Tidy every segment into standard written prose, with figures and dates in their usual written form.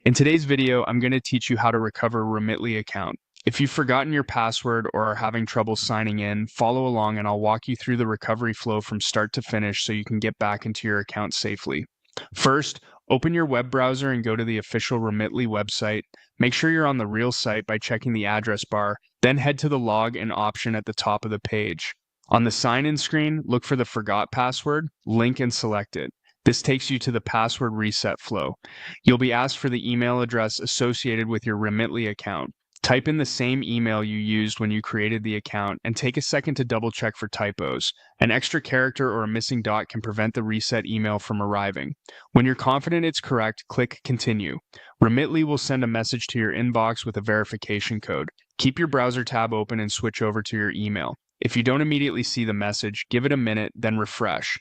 In today's video, I'm going to teach you how to recover a Remitly account. If you've forgotten your password or are having trouble signing in, follow along and I'll walk you through the recovery flow from start to finish so you can get back into your account safely. First, open your web browser and go to the official Remitly website. Make sure you're on the real site by checking the address bar, then head to the log in option at the top of the page. On the sign-in screen, look for the forgot password, link and select it. This takes you to the password reset flow. You'll be asked for the email address associated with your Remitly account. Type in the same email you used when you created the account and take a second to double check for typos. An extra character or a missing dot can prevent the reset email from arriving. When you're confident it's correct, click Continue. Remitly will send a message to your inbox with a verification code. Keep your browser tab open and switch over to your email. If you don't immediately see the message, give it a minute, then refresh.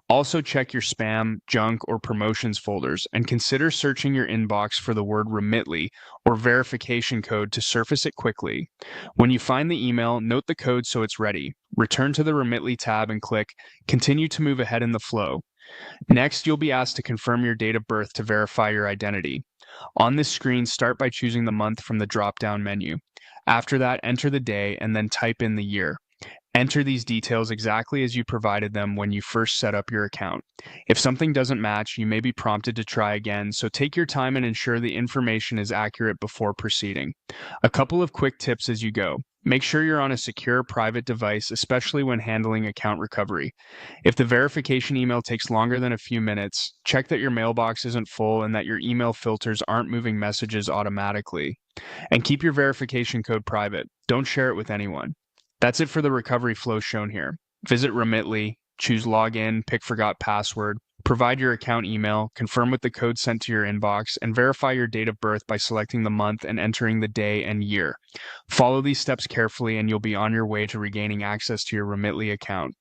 Also, check your spam, junk, or promotions folders and consider searching your inbox for the word Remitly or verification code to surface it quickly. When you find the email, note the code so it's ready. Return to the Remitly tab and click Continue to move ahead in the flow. Next, you'll be asked to confirm your date of birth to verify your identity. On this screen, start by choosing the month from the drop-down menu. After that, enter the day and then type in the year. Enter these details exactly as you provided them when you first set up your account. If something doesn't match, you may be prompted to try again, so take your time and ensure the information is accurate before proceeding. A couple of quick tips as you go. Make sure you're on a secure private device, especially when handling account recovery. If the verification email takes longer than a few minutes, check that your mailbox isn't full and that your email filters aren't moving messages automatically. And keep your verification code private. Don't share it with anyone. That's it for the recovery flow shown here. Visit Remitly, choose Login, pick Forgot Password, provide your account email, confirm with the code sent to your inbox, and verify your date of birth by selecting the month and entering the day and year. Follow these steps carefully and you'll be on your way to regaining access to your Remitly account.